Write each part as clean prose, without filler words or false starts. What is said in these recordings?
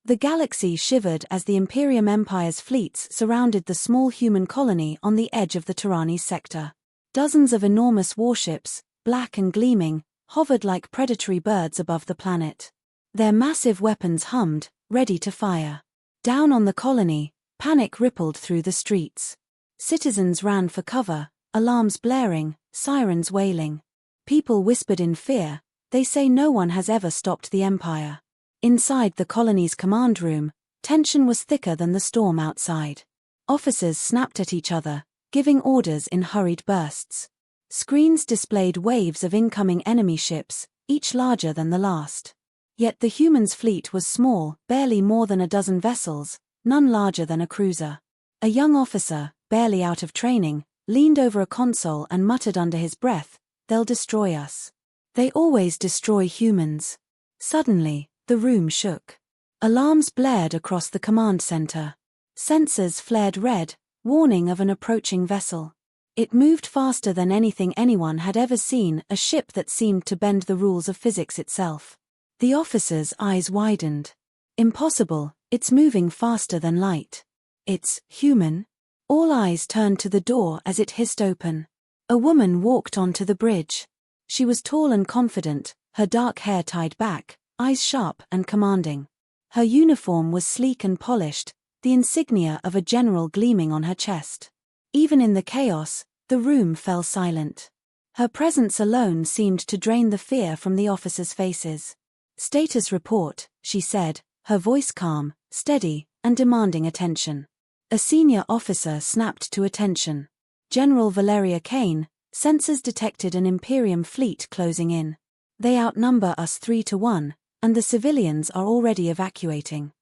The galaxy shivered as the Imperium Empire's fleets surrounded the small human colony on the edge of the Tyranni's sector. Dozens of enormous warships, black and gleaming, hovered like predatory birds above the planet. Their massive weapons hummed, ready to fire. Down on the colony, panic rippled through the streets. Citizens ran for cover, alarms blaring, sirens wailing. People whispered in fear, "They say no one has ever stopped the Empire." Inside the colony's command room, tension was thicker than the storm outside. Officers snapped at each other, giving orders in hurried bursts. Screens displayed waves of incoming enemy ships, each larger than the last. Yet the humans' fleet was small, barely more than a dozen vessels, none larger than a cruiser. A young officer, barely out of training, leaned over a console and muttered under his breath, "They'll destroy us. They always destroy humans." Suddenly, the room shook. Alarms blared across the command center. Sensors flared red, warning of an approaching vessel. It moved faster than anything anyone had ever seen, a ship that seemed to bend the rules of physics itself. The officer's eyes widened. Impossible, it's moving faster than light. It's human? All eyes turned to the door as it hissed open. A woman walked onto the bridge. She was tall and confident, her dark hair tied back, eyes sharp and commanding. Her uniform was sleek and polished, the insignia of a general gleaming on her chest. Even in the chaos, the room fell silent. Her presence alone seemed to drain the fear from the officers' faces. "Status report," she said, her voice calm, steady, and demanding attention. A senior officer snapped to attention. "General Valeria Kane, sensors detected an Imperium fleet closing in. They outnumber us 3-1, and the civilians are already evacuating."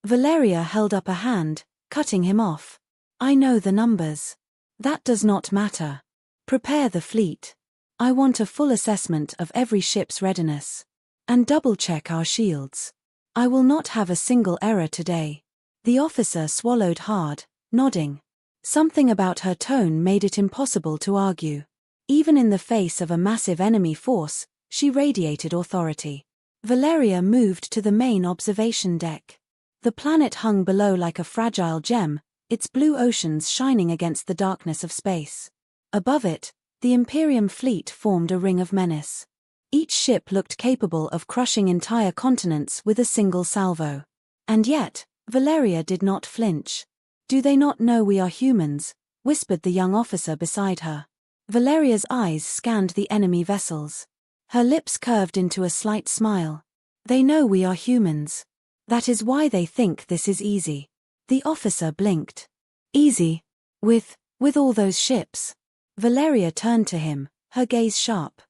Valeria held up a hand, cutting him off. "I know the numbers. That does not matter. Prepare the fleet. I want a full assessment of every ship's readiness. And double-check our shields. I will not have a single error today." The officer swallowed hard, nodding. Something about her tone made it impossible to argue. Even in the face of a massive enemy force, she radiated authority. Valeria moved to the main observation deck. The planet hung below like a fragile gem, its blue oceans shining against the darkness of space. Above it, the Imperium fleet formed a ring of menace. Each ship looked capable of crushing entire continents with a single salvo. And yet, Valeria did not flinch. "Do they not know we are humans?" whispered the young officer beside her. Valeria's eyes scanned the enemy vessels. Her lips curved into a slight smile. "They know we are humans. That is why they think this is easy." The officer blinked. "Easy? With all those ships?" Valeria turned to him, her gaze sharp.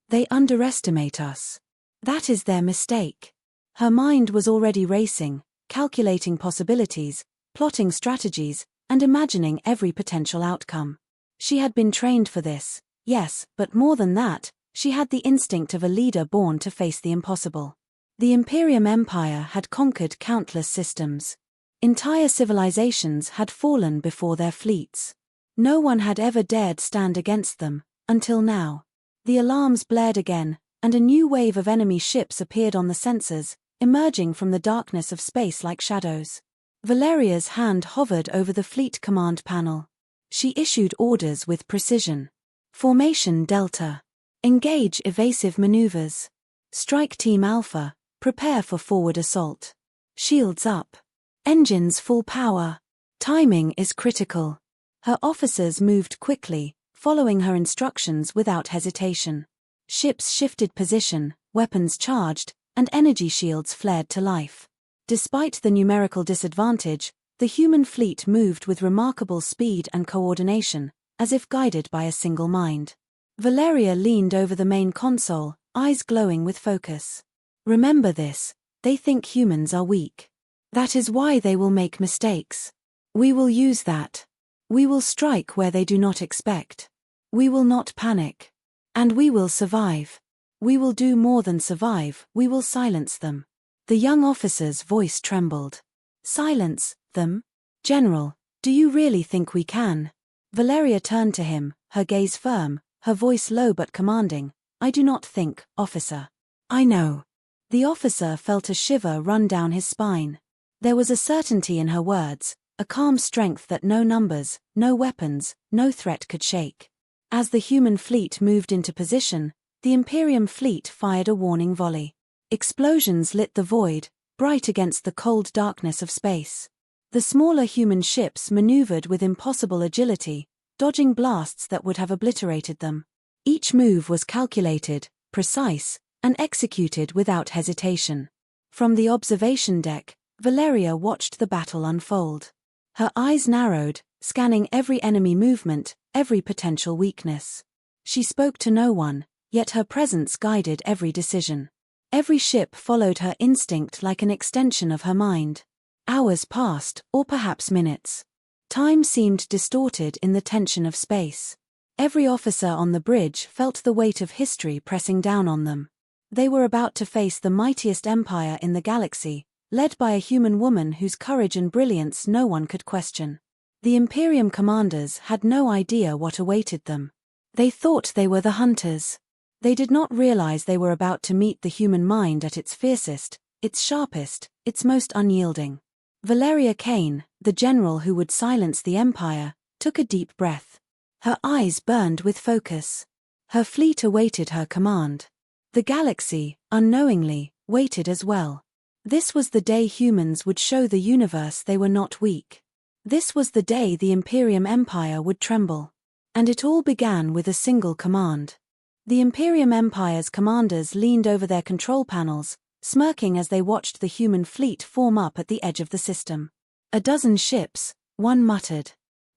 "They underestimate us. That is their mistake." Her mind was already racing, calculating possibilities, plotting strategies, and imagining every potential outcome. She had been trained for this, yes, but more than that, she had the instinct of a leader born to face the impossible. The Imperium Empire had conquered countless systems. Entire civilizations had fallen before their fleets. No one had ever dared stand against them, until now. The alarms blared again, and a new wave of enemy ships appeared on the sensors, emerging from the darkness of space like shadows. Valeria's hand hovered over the fleet command panel. She issued orders with precision. Formation Delta. Engage evasive maneuvers. Strike Team Alpha, prepare for forward assault. Shields up. Engines full power. Timing is critical. Her officers moved quickly, following her instructions without hesitation. Ships shifted position, weapons charged, and energy shields flared to life. Despite the numerical disadvantage, the human fleet moved with remarkable speed and coordination, as if guided by a single mind. Valeria leaned over the main console, eyes glowing with focus. "Remember this, they think humans are weak. That is why they will make mistakes. We will use that. We will strike where they do not expect. We will not panic. And we will survive. We will do more than survive, we will silence them." The young officer's voice trembled. "Silence them? General, do you really think we can?" Valeria turned to him, her gaze firm, her voice low but commanding. "I do not think, officer. I know. The officer felt a shiver run down his spine. There was a certainty in her words, a calm strength that no numbers, no weapons, no threat could shake. As the human fleet moved into position, the Imperium fleet fired a warning volley. Explosions lit the void, bright against the cold darkness of space. The smaller human ships maneuvered with impossible agility, dodging blasts that would have obliterated them. Each move was calculated, precise, and executed without hesitation. From the observation deck, Valeria watched the battle unfold. Her eyes narrowed, scanning every enemy movement, every potential weakness. She spoke to no one, yet her presence guided every decision. Every ship followed her instinct like an extension of her mind. Hours passed, or perhaps minutes. Time seemed distorted in the tension of space. Every officer on the bridge felt the weight of history pressing down on them. They were about to face the mightiest empire in the galaxy, led by a human woman whose courage and brilliance no one could question. The Imperium commanders had no idea what awaited them. They thought they were the hunters. They did not realize they were about to meet the human mind at its fiercest, its sharpest, its most unyielding. Valeria Kane, the general who would silence the Empire, took a deep breath. Her eyes burned with focus. Her fleet awaited her command. The galaxy, unknowingly, waited as well. This was the day humans would show the universe they were not weak. This was the day the Imperium Empire would tremble. And it all began with a single command. The Imperium Empire's commanders leaned over their control panels, smirking as they watched the human fleet form up at the edge of the system. "A dozen ships," one muttered.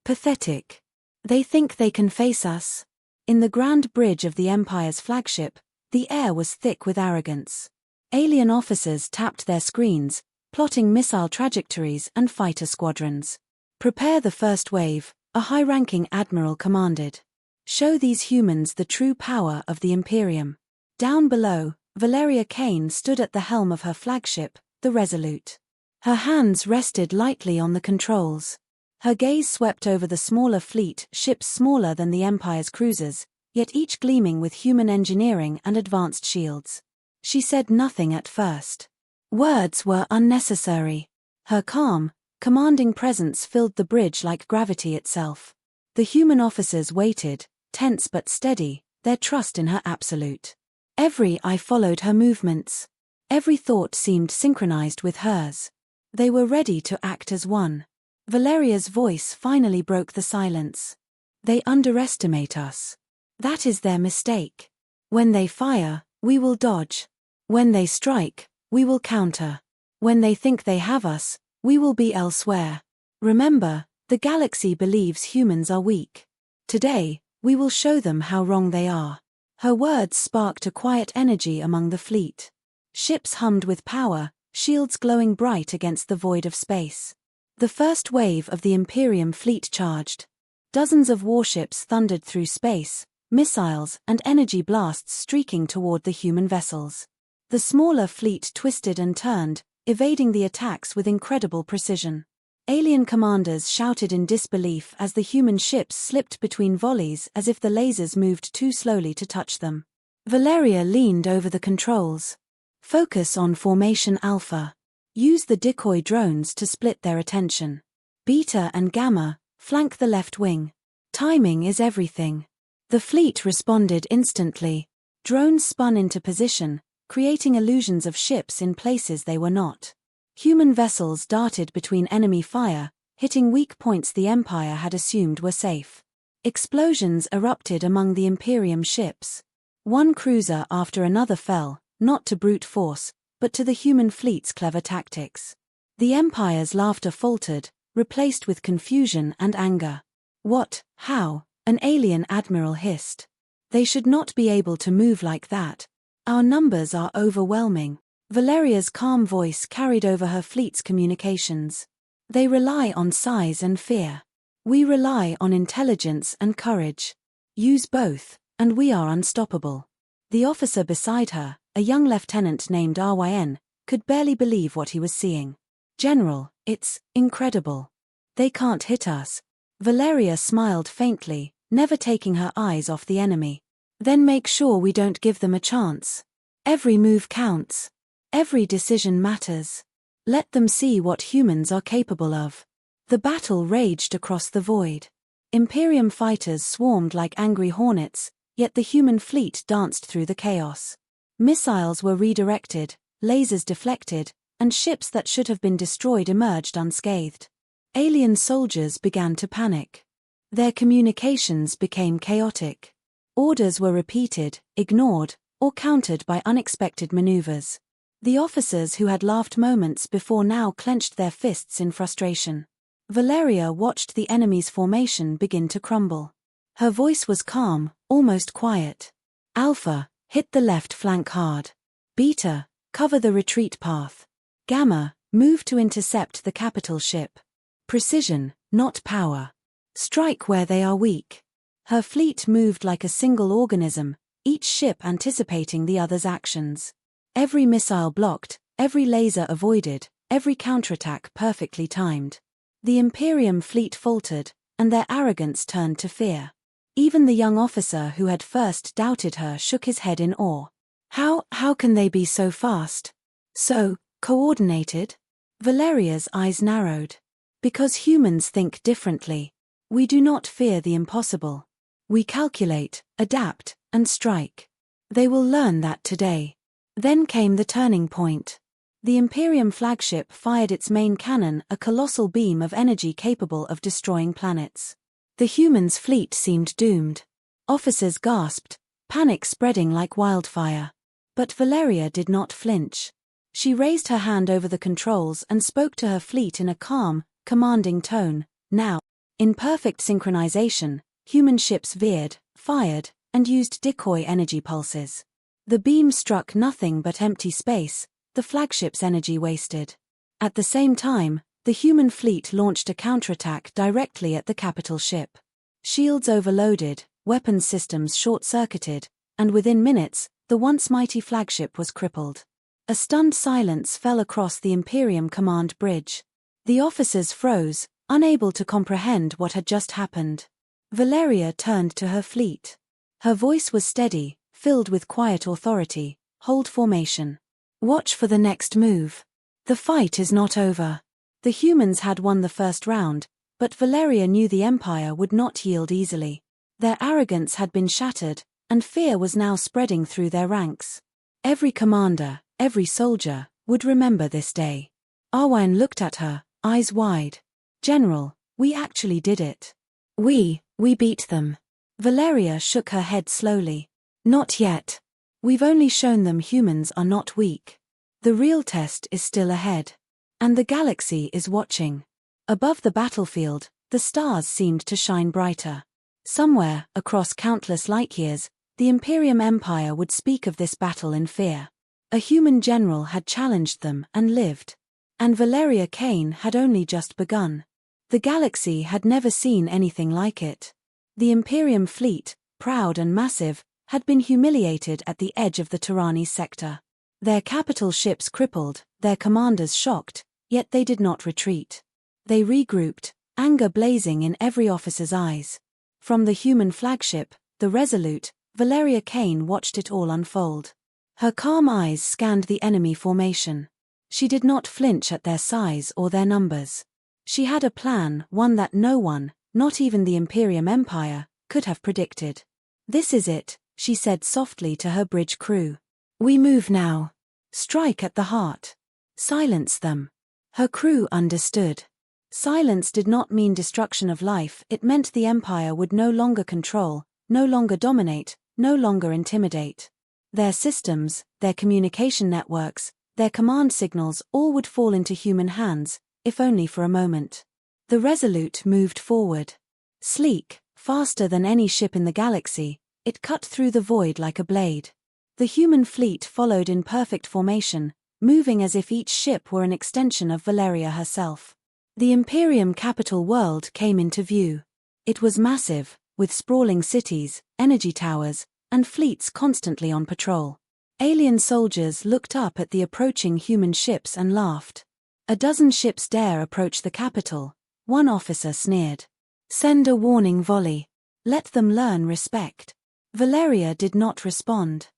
"Pathetic. They think they can face us." In the grand bridge of the Empire's flagship, the air was thick with arrogance. Alien officers tapped their screens, plotting missile trajectories and fighter squadrons. "Prepare the first wave," a high-ranking admiral commanded. "Show these humans the true power of the Imperium." Down below, Valeria Kane stood at the helm of her flagship, the Resolute. Her hands rested lightly on the controls. Her gaze swept over the smaller fleet, ships smaller than the Empire's cruisers, yet each gleaming with human engineering and advanced shields. She said nothing at first. Words were unnecessary. Her calm, commanding presence filled the bridge like gravity itself. The human officers waited, tense but steady, their trust in her absolute. Every eye followed her movements. Every thought seemed synchronized with hers. They were ready to act as one. Valeria's voice finally broke the silence. "They underestimate us. That is their mistake. When they fire, we will dodge. When they strike, we will counter. When they think they have us, we will be elsewhere. Remember, the galaxy believes humans are weak. Today, we will show them how wrong they are." Her words sparked a quiet energy among the fleet. Ships hummed with power, shields glowing bright against the void of space. The first wave of the Imperium fleet charged. Dozens of warships thundered through space, missiles and energy blasts streaking toward the human vessels. The smaller fleet twisted and turned, evading the attacks with incredible precision. Alien commanders shouted in disbelief as the human ships slipped between volleys as if the lasers moved too slowly to touch them. Valeria leaned over the controls. "Focus on Formation Alpha. Use the decoy drones to split their attention. Beta and Gamma, flank the left wing. Timing is everything." The fleet responded instantly. Drones spun into position, creating illusions of ships in places they were not. Human vessels darted between enemy fire, hitting weak points the Empire had assumed were safe. Explosions erupted among the Imperium ships. One cruiser after another fell, not to brute force, but to the human fleet's clever tactics. The Empire's laughter faltered, replaced with confusion and anger. "What, how?" an alien admiral hissed. "They should not be able to move like that. Our numbers are overwhelming." Valeria's calm voice carried over her fleet's communications. "They rely on size and fear. We rely on intelligence and courage. Use both, and we are unstoppable." The officer beside her, a young lieutenant named Ryn, could barely believe what he was seeing. "General, it's incredible. They can't hit us." Valeria smiled faintly, never taking her eyes off the enemy. "Then make sure we don't give them a chance. Every move counts. Every decision matters. Let them see what humans are capable of. The battle raged across the void. Imperium fighters swarmed like angry hornets, yet the human fleet danced through the chaos. Missiles were redirected, lasers deflected, and ships that should have been destroyed emerged unscathed. Alien soldiers began to panic. Their communications became chaotic. Orders were repeated, ignored, or countered by unexpected maneuvers. The officers who had laughed moments before now clenched their fists in frustration. Valeria watched the enemy's formation begin to crumble. Her voice was calm, almost quiet. Alpha, hit the left flank hard. Beta, cover the retreat path. Gamma, move to intercept the capital ship. Precision, not power. Strike where they are weak. Her fleet moved like a single organism, each ship anticipating the other's actions. Every missile blocked, every laser avoided, every counterattack perfectly timed. The Imperium fleet faltered, and their arrogance turned to fear. Even the young officer who had first doubted her shook his head in awe. How can they be so fast? So coordinated? Valeria's eyes narrowed. Because humans think differently. We do not fear the impossible. We calculate, adapt, and strike. They will learn that today. Then came the turning point. The Imperium flagship fired its main cannon, a colossal beam of energy capable of destroying planets. The humans' fleet seemed doomed. Officers gasped, panic spreading like wildfire. But Valeria did not flinch. She raised her hand over the controls and spoke to her fleet in a calm, commanding tone. Now, in perfect synchronization, human ships veered, fired, and used decoy energy pulses. The beam struck nothing but empty space, the flagship's energy wasted. At the same time, the human fleet launched a counterattack directly at the capital ship. Shields overloaded, weapons systems short-circuited, and within minutes, the once mighty flagship was crippled. A stunned silence fell across the Imperium command bridge. The officers froze, unable to comprehend what had just happened. Valeria turned to her fleet. Her voice was steady, filled with quiet authority. Hold formation. Watch for the next move. The fight is not over. The humans had won the first round, but Valeria knew the Empire would not yield easily. Their arrogance had been shattered, and fear was now spreading through their ranks. Every commander, every soldier, would remember this day. Arwine looked at her, eyes wide. General, we actually did it. We beat them. Valeria shook her head slowly. Not yet. We've only shown them humans are not weak. The real test is still ahead. And the galaxy is watching. Above the battlefield, the stars seemed to shine brighter. Somewhere, across countless light-years, the Imperium Empire would speak of this battle in fear. A human general had challenged them and lived. And Valeria Kane had only just begun. The galaxy had never seen anything like it. The Imperium fleet, proud and massive, had been humiliated at the edge of the Tyranny sector. Their capital ships crippled, their commanders shocked, yet they did not retreat. They regrouped, anger blazing in every officer's eyes. From the human flagship, the Resolute, Valeria Kane watched it all unfold. Her calm eyes scanned the enemy formation. She did not flinch at their size or their numbers. She had a plan, one that no one, not even the Imperium Empire, could have predicted. This is it, she said softly to her bridge crew. We move now. Strike at the heart. Silence them. Her crew understood. Silence did not mean destruction of life, it meant the Empire would no longer control, no longer dominate, no longer intimidate. Their systems, their communication networks, their command signals all would fall into human hands, if only for a moment. The Resolute moved forward. Sleek, faster than any ship in the galaxy, it cut through the void like a blade. The human fleet followed in perfect formation, moving as if each ship were an extension of Valeria herself. The Imperium capital world came into view. It was massive, with sprawling cities, energy towers, and fleets constantly on patrol. Alien soldiers looked up at the approaching human ships and laughed. A dozen ships dare approach the capital, one officer sneered. Send a warning volley. Let them learn respect. Valeria did not respond.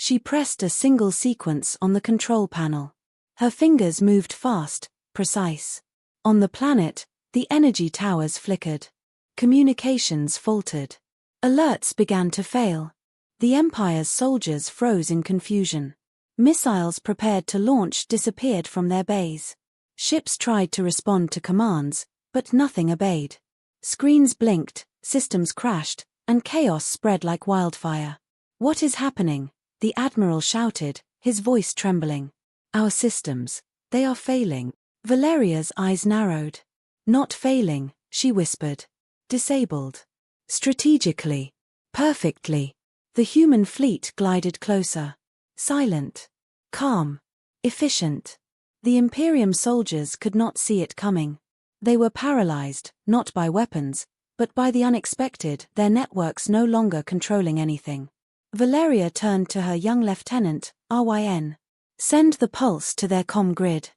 She pressed a single sequence on the control panel. Her fingers moved fast, precise. On the planet, the energy towers flickered. Communications faltered. Alerts began to fail. The Empire's soldiers froze in confusion. Missiles prepared to launch disappeared from their bays. Ships tried to respond to commands, but nothing obeyed. Screens blinked, systems crashed, and chaos spread like wildfire. "What is happening?" the Admiral shouted, his voice trembling. "Our systems, they are failing." Valeria's eyes narrowed. "Not failing," she whispered. "Disabled. Strategically. Perfectly." The human fleet glided closer. Silent. Calm. Efficient. The Imperium soldiers could not see it coming. They were paralyzed, not by weapons, but by the unexpected, their networks no longer controlling anything. Valeria turned to her young lieutenant, RYN. "Send the pulse to their comm grid.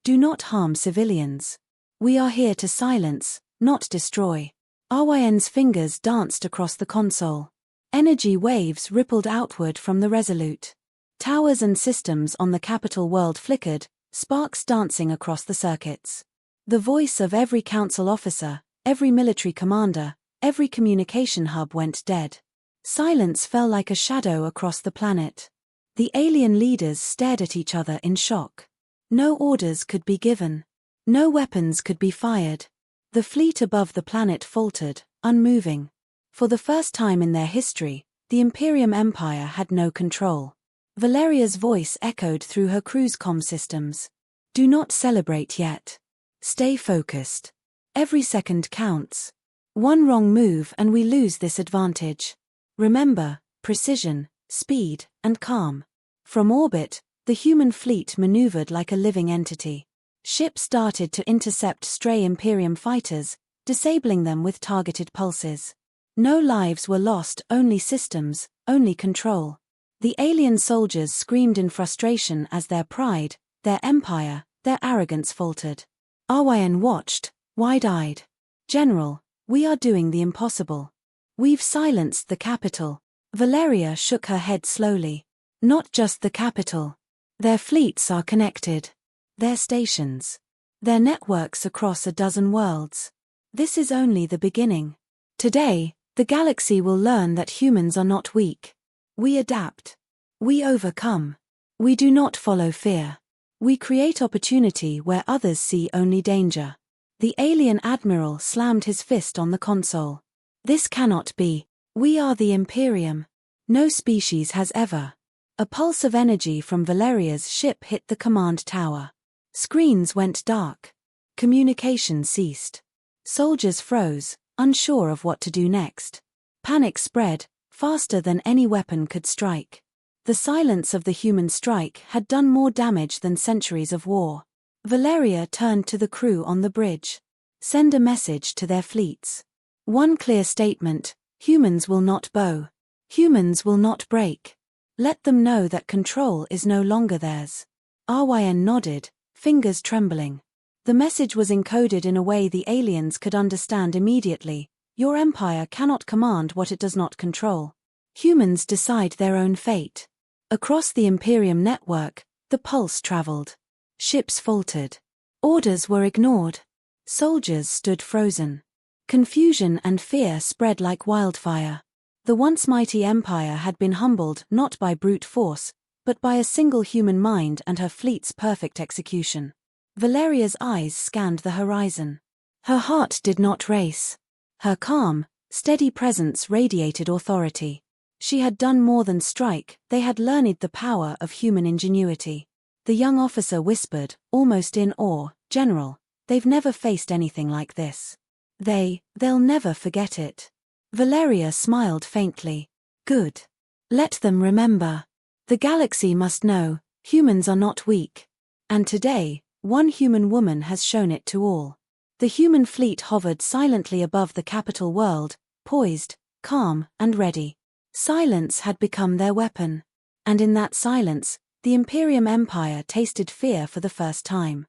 Do not harm civilians. We are here to silence, not destroy." RYN's fingers danced across the console. Energy waves rippled outward from the Resolute. Towers and systems on the capital world flickered, sparks dancing across the circuits. The voice of every council officer, every military commander, every communication hub went dead. Silence fell like a shadow across the planet. The alien leaders stared at each other in shock. No orders could be given. No weapons could be fired. The fleet above the planet faltered, unmoving. For the first time in their history, the Imperium Empire had no control. Valeria's voice echoed through her cruise comm systems. "Do not celebrate yet. Stay focused. Every second counts. One wrong move and we lose this advantage. Remember, precision, speed, and calm." From orbit, the human fleet maneuvered like a living entity. Ships started to intercept stray Imperium fighters, disabling them with targeted pulses. No lives were lost, only systems, only control. The alien soldiers screamed in frustration as their pride, their empire, their arrogance faltered. RYN watched, wide-eyed. "General, we are doing the impossible. We've silenced the capital." Valeria shook her head slowly. "Not just the capital. Their fleets are connected. Their stations. Their networks across a dozen worlds. This is only the beginning. Today, the galaxy will learn that humans are not weak. We adapt. We overcome. We do not follow fear. We create opportunity where others see only danger." The alien admiral slammed his fist on the console. "This cannot be. We are the Imperium. No species has ever." A pulse of energy from Valeria's ship hit the command tower. Screens went dark. Communication ceased. Soldiers froze, unsure of what to do next. Panic spread, faster than any weapon could strike. The silence of the human strike had done more damage than centuries of war. Valeria turned to the crew on the bridge. "Send a message to their fleets. One clear statement: humans will not bow. Humans will not break. Let them know that control is no longer theirs." RYN nodded, fingers trembling. The message was encoded in a way the aliens could understand immediately. "Your empire cannot command what it does not control. Humans decide their own fate." Across the Imperium network, the pulse traveled. Ships faltered. Orders were ignored. Soldiers stood frozen. Confusion and fear spread like wildfire. The once mighty empire had been humbled not by brute force, but by a single human mind and her fleet's perfect execution. Valeria's eyes scanned the horizon. Her heart did not race. Her calm, steady presence radiated authority. She had done more than strike, they had learned the power of human ingenuity. The young officer whispered, almost in awe, "General, they've never faced anything like this. They'll never forget it." Valeria smiled faintly. "Good. Let them remember. The galaxy must know, humans are not weak. And today, one human woman has shown it to all." The human fleet hovered silently above the capital world, poised, calm, and ready. Silence had become their weapon. And in that silence, the Imperium Empire tasted fear for the first time.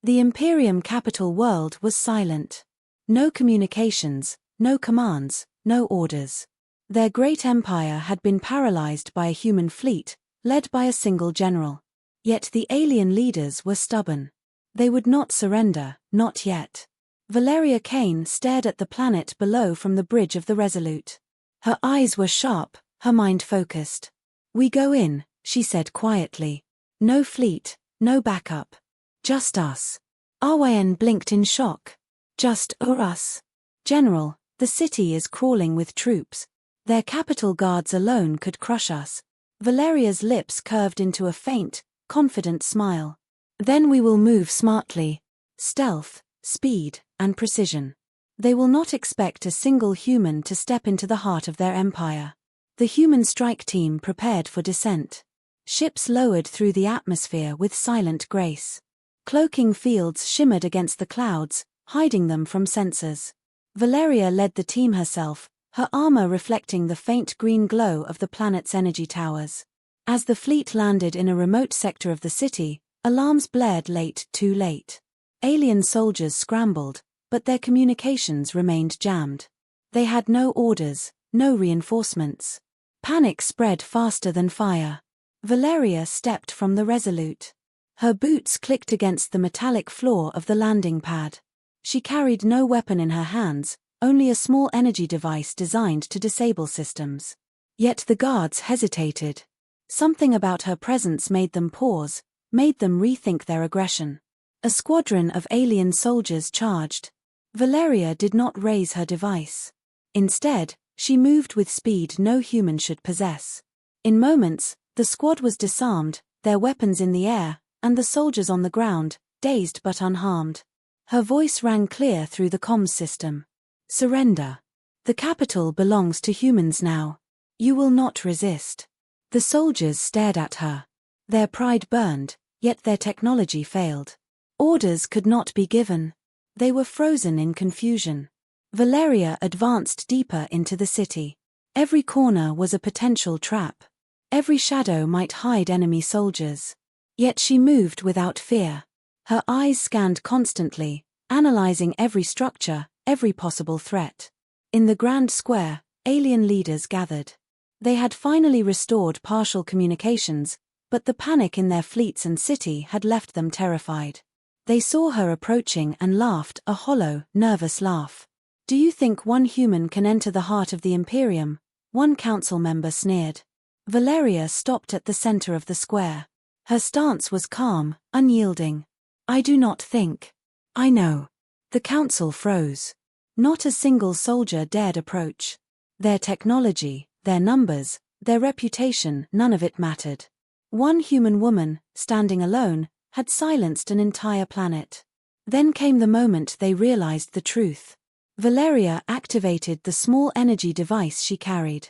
The Imperium capital world was silent. No communications, no commands, no orders. Their great empire had been paralyzed by a human fleet, led by a single general. Yet the alien leaders were stubborn. They would not surrender, not yet. Valeria Kane stared at the planet below from the bridge of the Resolute. Her eyes were sharp, her mind focused. "We go in," she said quietly. "No fleet, no backup. Just us." RYN blinked in shock. "Just us?" "General, the city is crawling with troops. Their capital guards alone could crush us." Valeria's lips curved into a faint, confident smile. "Then we will move smartly. Stealth, speed, and precision. They will not expect a single human to step into the heart of their empire." The human strike team prepared for descent. Ships lowered through the atmosphere with silent grace. Cloaking fields shimmered against the clouds, hiding them from sensors. Valeria led the team herself, her armor reflecting the faint green glow of the planet's energy towers. As the fleet landed in a remote sector of the city, alarms blared late, too late. Alien soldiers scrambled, but their communications remained jammed. They had no orders, no reinforcements. Panic spread faster than fire. Valeria stepped from the Resolute. Her boots clicked against the metallic floor of the landing pad. She carried no weapon in her hands, only a small energy device designed to disable systems. Yet the guards hesitated. Something about her presence made them pause, made them rethink their aggression. A squadron of alien soldiers charged. Valeria did not raise her device. Instead, she moved with speed no human should possess. In moments, the squad was disarmed, their weapons in the air, and the soldiers on the ground, dazed but unharmed. Her voice rang clear through the comms system. "Surrender. The capital belongs to humans now. You will not resist." The soldiers stared at her. Their pride burned, yet their technology failed. Orders could not be given. They were frozen in confusion. Valeria advanced deeper into the city. Every corner was a potential trap. Every shadow might hide enemy soldiers. Yet she moved without fear. Her eyes scanned constantly, analyzing every structure, every possible threat. In the grand square, alien leaders gathered. They had finally restored partial communications, but the panic in their fleets and city had left them terrified. They saw her approaching and laughed, a hollow, nervous laugh. "Do you think one human can enter the heart of the Imperium?" one council member sneered. Valeria stopped at the center of the square. Her stance was calm, unyielding. "I do not think. I know." The council froze. Not a single soldier dared approach. Their technology, their numbers, their reputation, none of it mattered. One human woman, standing alone, had silenced an entire planet. Then came the moment they realized the truth. Valeria activated the small energy device she carried.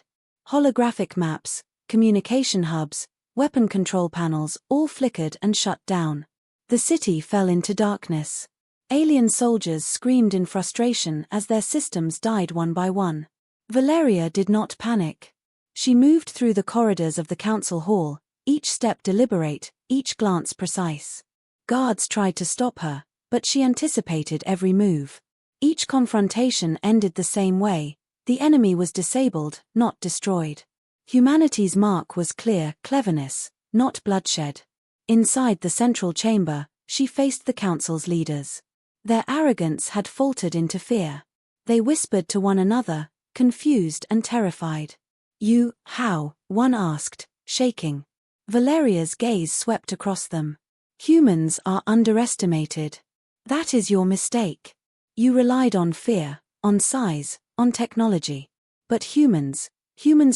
Holographic maps, communication hubs, weapon control panels all flickered and shut down. The city fell into darkness. Alien soldiers screamed in frustration as their systems died one by one. Valeria did not panic. She moved through the corridors of the council hall, each step deliberate, each glance precise. Guards tried to stop her, but she anticipated every move. Each confrontation ended the same way: the enemy was disabled, not destroyed. Humanity's mark was clear: cleverness, not bloodshed. Inside the central chamber, she faced the council's leaders. Their arrogance had faltered into fear. They whispered to one another, confused and terrified. "You, how?" one asked, shaking. Valeria's gaze swept across them. "Humans are underestimated. That is your mistake. You relied on fear, on size, on technology. But humans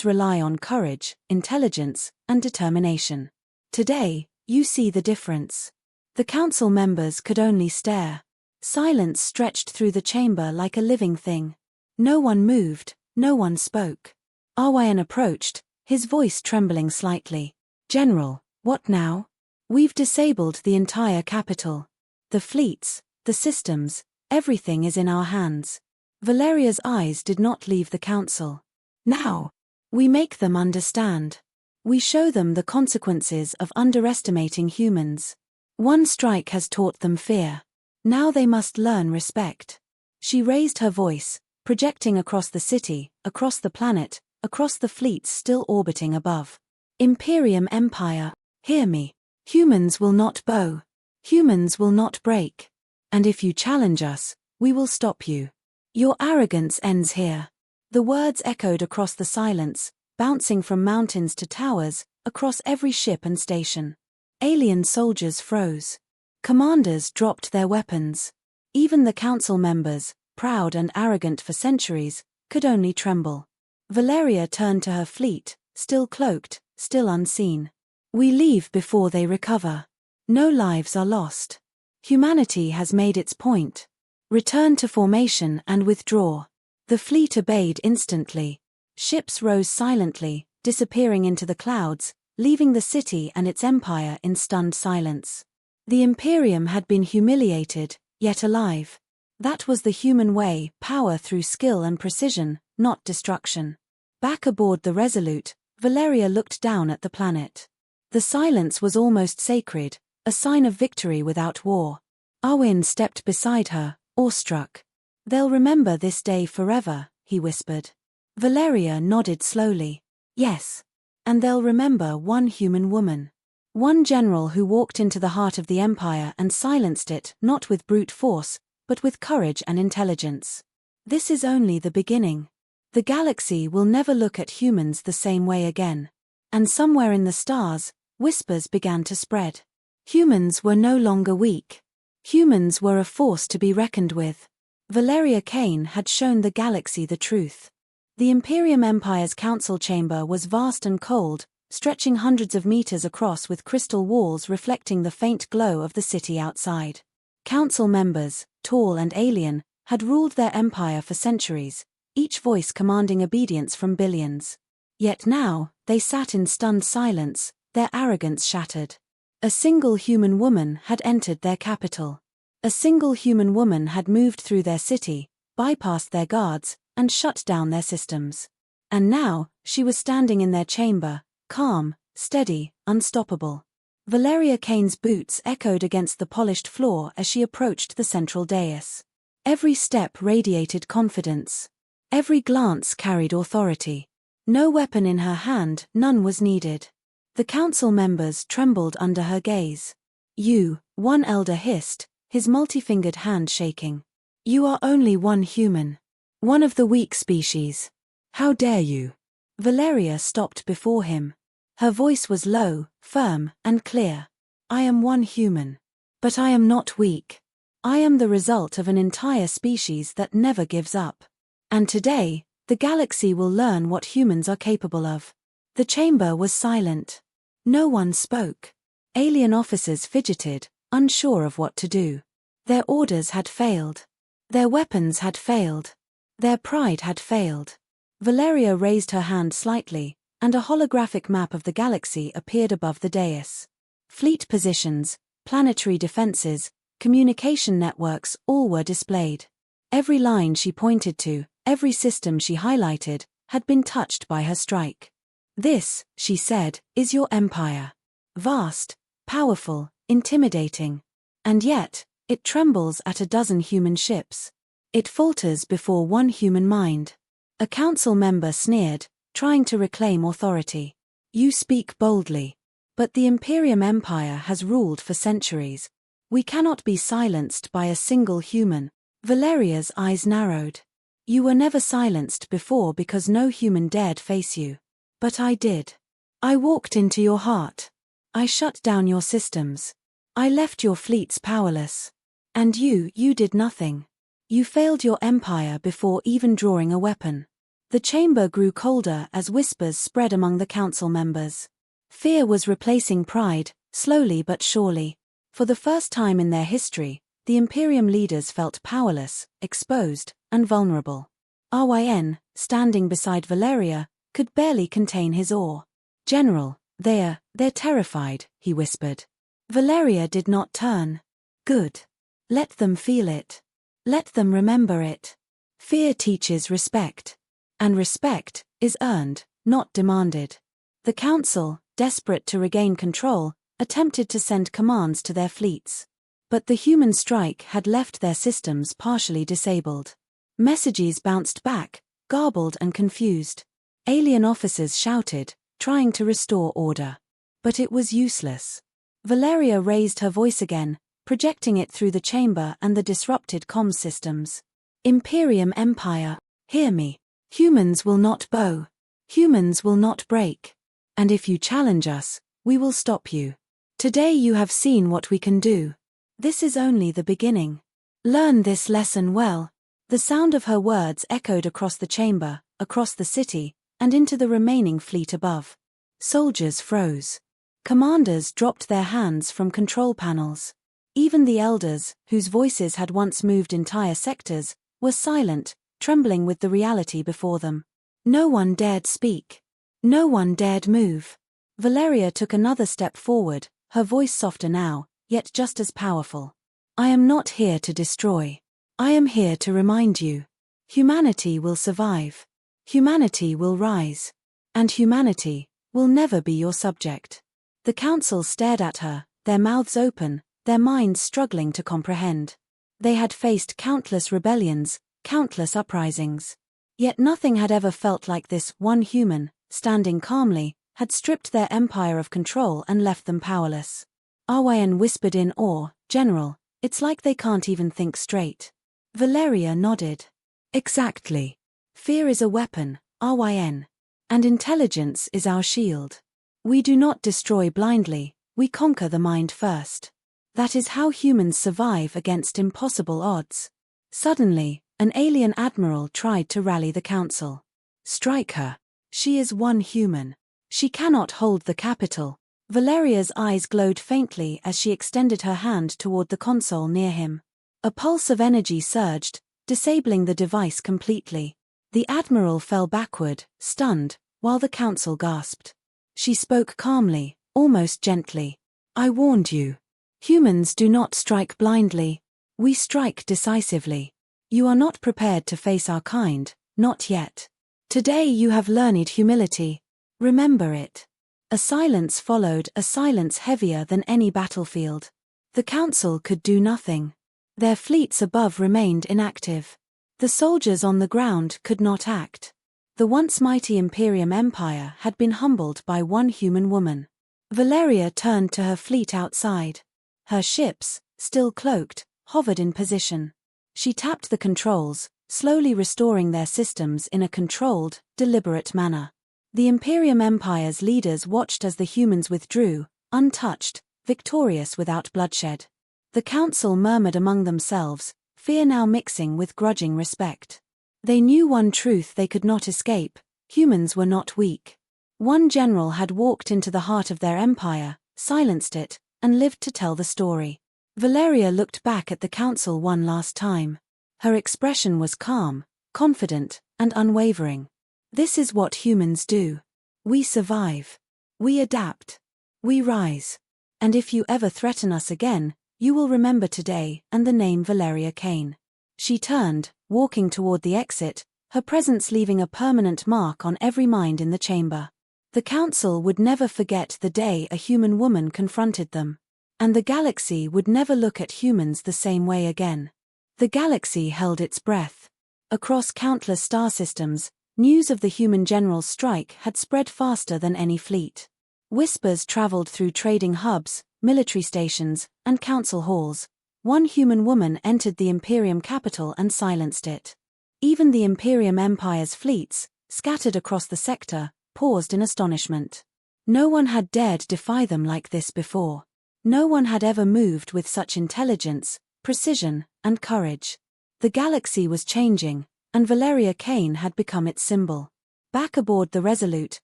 rely on courage, intelligence, and determination. Today, you see the difference." The council members could only stare. Silence stretched through the chamber like a living thing. No one moved, no one spoke. RYN approached, his voice trembling slightly. "General, what now? We've disabled the entire capital. The fleets, the systems, everything is in our hands." Valeria's eyes did not leave the council. "Now, we make them understand. We show them the consequences of underestimating humans. One strike has taught them fear. Now they must learn respect." She raised her voice, projecting across the city, across the planet, across the fleets still orbiting above. Imperium Empire, hear me. Humans will not bow. Humans will not break. And if you challenge us, we will stop you. Your arrogance ends here. The words echoed across the silence, bouncing from mountains to towers, across every ship and station. Alien soldiers froze. Commanders dropped their weapons. Even the council members, proud and arrogant for centuries, could only tremble. Valeria turned to her fleet, still cloaked, still unseen. We leave before they recover. No lives are lost. Humanity has made its point. Return to formation and withdraw. The fleet obeyed instantly. Ships rose silently, disappearing into the clouds, leaving the city and its empire in stunned silence. The Imperium had been humiliated, yet alive. That was the human way, power through skill and precision, not destruction. Back aboard the Resolute, Valeria looked down at the planet. The silence was almost sacred, a sign of victory without war. Arwen stepped beside her, awestruck. They'll remember this day forever, he whispered. Valeria nodded slowly. Yes. And they'll remember one human woman. One general who walked into the heart of the Empire and silenced it, not with brute force, but with courage and intelligence. This is only the beginning. The galaxy will never look at humans the same way again. And somewhere in the stars, whispers began to spread. Humans were no longer weak. Humans were a force to be reckoned with. Valeria Kane had shown the galaxy the truth. The Imperium Empire's council chamber was vast and cold, stretching hundreds of meters across with crystal walls reflecting the faint glow of the city outside. Council members, tall and alien, had ruled their empire for centuries, each voice commanding obedience from billions. Yet now, they sat in stunned silence, their arrogance shattered. A single human woman had entered their capital. A single human woman had moved through their city, bypassed their guards, and shut down their systems. And now, she was standing in their chamber, calm, steady, unstoppable. Valeria Kane's boots echoed against the polished floor as she approached the central dais. Every step radiated confidence. Every glance carried authority. No weapon in her hand, none was needed. The council members trembled under her gaze. You, one elder hissed, his multi-fingered hand shaking. You are only one human. One of the weak species. How dare you? Valeria stopped before him. Her voice was low, firm, and clear. I am one human. But I am not weak. I am the result of an entire species that never gives up. And today, the galaxy will learn what humans are capable of. The chamber was silent. No one spoke. Alien officers fidgeted, unsure of what to do. Their orders had failed. Their weapons had failed. Their pride had failed. Valeria raised her hand slightly, and a holographic map of the galaxy appeared above the dais. Fleet positions, planetary defenses, communication networks, all were displayed. Every line she pointed to, every system she highlighted, had been touched by her strike. This, she said, is your empire. Vast, powerful, intimidating. And yet, it trembles at a dozen human ships. It falters before one human mind. A council member sneered, trying to reclaim authority. You speak boldly. But the Imperium Empire has ruled for centuries. We cannot be silenced by a single human. Valeria's eyes narrowed. You were never silenced before because no human dared face you. But I did. I walked into your heart. I shut down your systems. I left your fleets powerless. And you did nothing. You failed your empire before even drawing a weapon. The chamber grew colder as whispers spread among the council members. Fear was replacing pride, slowly but surely. For the first time in their history, the Imperium leaders felt powerless, exposed, and vulnerable. Ryn, standing beside Valeria, could barely contain his awe. General, they're terrified, he whispered. Valeria did not turn. Good. Let them feel it. Let them remember it. Fear teaches respect. And respect is earned, not demanded. The council, desperate to regain control, attempted to send commands to their fleets. But the human strike had left their systems partially disabled. Messages bounced back, garbled and confused. Alien officers shouted, trying to restore order. But it was useless. Valeria raised her voice again, projecting it through the chamber and the disrupted comms systems. Imperium Empire, hear me. Humans will not bow. Humans will not break. And if you challenge us, we will stop you. Today you have seen what we can do. This is only the beginning. Learn this lesson well. The sound of her words echoed across the chamber, across the city, and into the remaining fleet above. Soldiers froze. Commanders dropped their hands from control panels. Even the elders, whose voices had once moved entire sectors, were silent, trembling with the reality before them. No one dared speak. No one dared move. Valeria took another step forward, her voice softer now, yet just as powerful. I am not here to destroy. I am here to remind you. Humanity will survive. Humanity will rise. And humanity will never be your subject. The council stared at her, their mouths open, their minds struggling to comprehend. They had faced countless rebellions, countless uprisings. Yet nothing had ever felt like this. One human, standing calmly, had stripped their empire of control and left them powerless. Arwain whispered in awe, General, it's like they can't even think straight. Valeria nodded. Exactly. Fear is a weapon, Arwain. And intelligence is our shield. We do not destroy blindly, we conquer the mind first. That is how humans survive against impossible odds. Suddenly, an alien admiral tried to rally the council. Strike her. She is one human. She cannot hold the capital. Valeria's eyes glowed faintly as she extended her hand toward the console near him. A pulse of energy surged, disabling the device completely. The admiral fell backward, stunned, while the council gasped. She spoke calmly, almost gently. I warned you. Humans do not strike blindly. We strike decisively. You are not prepared to face our kind, not yet. Today you have learned humility. Remember it. A silence followed, a silence heavier than any battlefield. The council could do nothing. Their fleets above remained inactive. The soldiers on the ground could not act. The once mighty Imperium Empire had been humbled by one human woman. Valeria turned to her fleet outside. Her ships, still cloaked, hovered in position. She tapped the controls, slowly restoring their systems in a controlled, deliberate manner. The Imperium Empire's leaders watched as the humans withdrew, untouched, victorious without bloodshed. The council murmured among themselves, fear now mixing with grudging respect. They knew one truth they could not escape: humans were not weak. One general had walked into the heart of their empire, silenced it, and lived to tell the story. Valeria looked back at the council one last time. Her expression was calm, confident, and unwavering. This is what humans do. We survive. We adapt. We rise. And if you ever threaten us again, you will remember today and the name Valeria Kane. She turned, walking toward the exit, her presence leaving a permanent mark on every mind in the chamber. The council would never forget the day a human woman confronted them. And the galaxy would never look at humans the same way again. The galaxy held its breath. Across countless star systems, news of the human general's strike had spread faster than any fleet. Whispers traveled through trading hubs, military stations, and council halls. One human woman entered the Imperium capital and silenced it. Even the Imperium Empire's fleets, scattered across the sector, paused in astonishment. No one had dared defy them like this before. No one had ever moved with such intelligence, precision, and courage. The galaxy was changing, and Valeria Kane had become its symbol. Back aboard the Resolute,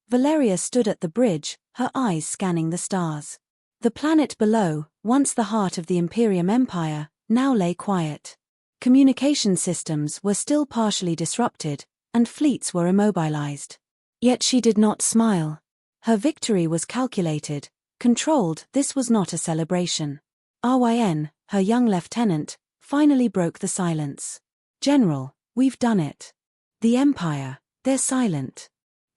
Valeria stood at the bridge, her eyes scanning the stars. The planet below, once the heart of the Imperium Empire, now lay quiet. Communication systems were still partially disrupted, and fleets were immobilized. Yet she did not smile. Her victory was calculated, controlled. This was not a celebration. Ryn, her young lieutenant, finally broke the silence. General, we've done it. The Empire, they're silent.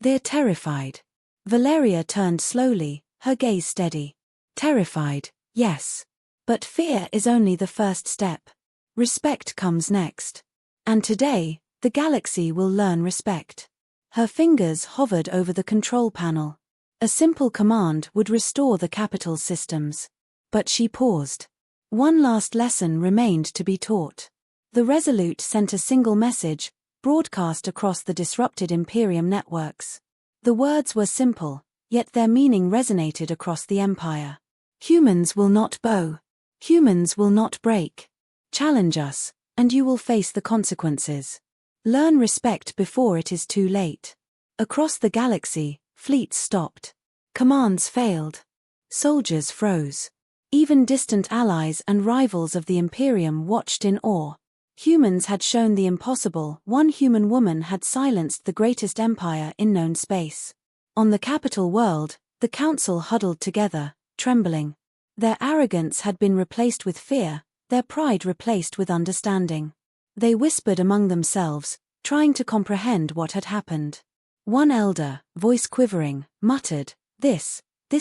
They're terrified. Valeria turned slowly, her gaze steady. Terrified, yes. But fear is only the first step. Respect comes next. And today, the galaxy will learn respect. Her fingers hovered over the control panel. A simple command would restore the capital's systems. But she paused. One last lesson remained to be taught. The Resolute sent a single message, broadcast across the disrupted Imperium networks. The words were simple, yet their meaning resonated across the Empire. Humans will not bow. Humans will not break. Challenge us, and you will face the consequences. Learn respect before it is too late. Across the galaxy, fleets stopped. Commands failed. Soldiers froze. Even distant allies and rivals of the Imperium watched in awe. Humans had shown the impossible. One human woman had silenced the greatest empire in known space. On the capital world, the council huddled together, trembling. Their arrogance had been replaced with fear, their pride replaced with understanding. They whispered among themselves, trying to comprehend what had happened. One elder, voice quivering, muttered, This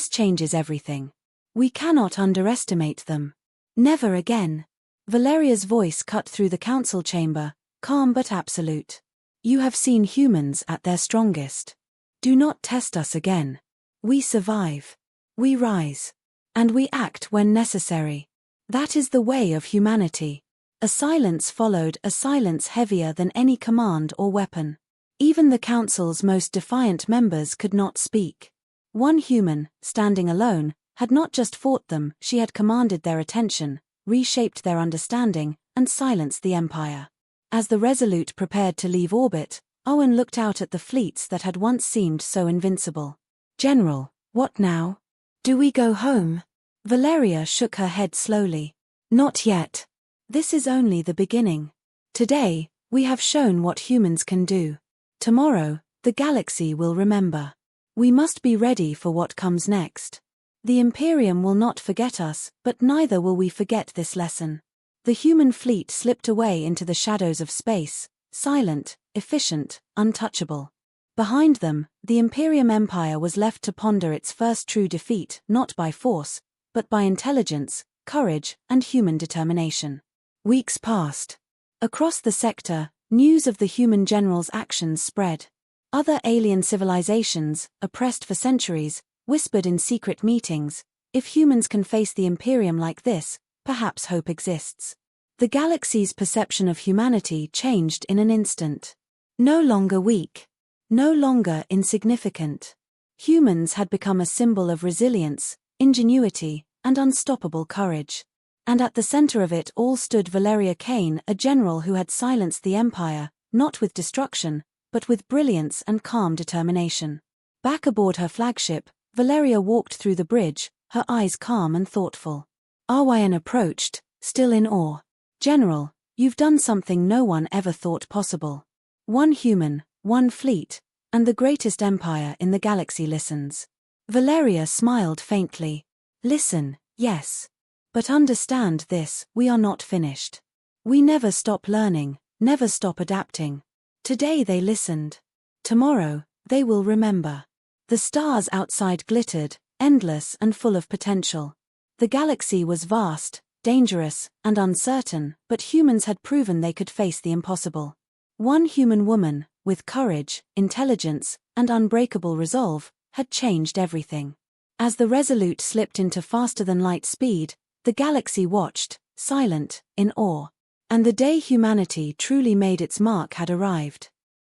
changes everything. We cannot underestimate them. Never again. Valeria's voice cut through the council chamber, calm but absolute. You have seen humans at their strongest. Do not test us again. We survive. We rise. And we act when necessary. That is the way of humanity. A silence followed, a silence heavier than any command or weapon. Even the council's most defiant members could not speak. One human, standing alone, had not just fought them, she had commanded their attention, reshaped their understanding, and silenced the Empire. As the Resolute prepared to leave orbit, Owen looked out at the fleets that had once seemed so invincible. General, what now? Do we go home? Valeria shook her head slowly. Not yet. This is only the beginning. Today, we have shown what humans can do. Tomorrow, the galaxy will remember. We must be ready for what comes next. The Imperium will not forget us, but neither will we forget this lesson. The human fleet slipped away into the shadows of space, silent, efficient, untouchable. Behind them, the Imperium Empire was left to ponder its first true defeat, not by force, but by intelligence, courage, and human determination. Weeks passed. Across the sector, news of the human general's actions spread. Other alien civilizations, oppressed for centuries, whispered in secret meetings, if humans can face the Imperium like this, perhaps hope exists. The galaxy's perception of humanity changed in an instant. No longer weak. No longer insignificant. Humans had become a symbol of resilience, ingenuity, and unstoppable courage. And at the center of it all stood Valeria Kane, a general who had silenced the Empire, not with destruction, but with brilliance and calm determination. Back aboard her flagship, Valeria walked through the bridge, her eyes calm and thoughtful. Arwain approached, still in awe. General, you've done something no one ever thought possible. One human, one fleet, and the greatest empire in the galaxy listens. Valeria smiled faintly. Listen, yes. But understand this, we are not finished. We never stop learning, never stop adapting. Today they listened. Tomorrow, they will remember. The stars outside glittered, endless and full of potential. The galaxy was vast, dangerous, and uncertain, but humans had proven they could face the impossible. One human woman, with courage, intelligence, and unbreakable resolve, had changed everything. As the Resolute slipped into faster-than-light speed, the galaxy watched, silent, in awe. And the day humanity truly made its mark had arrived.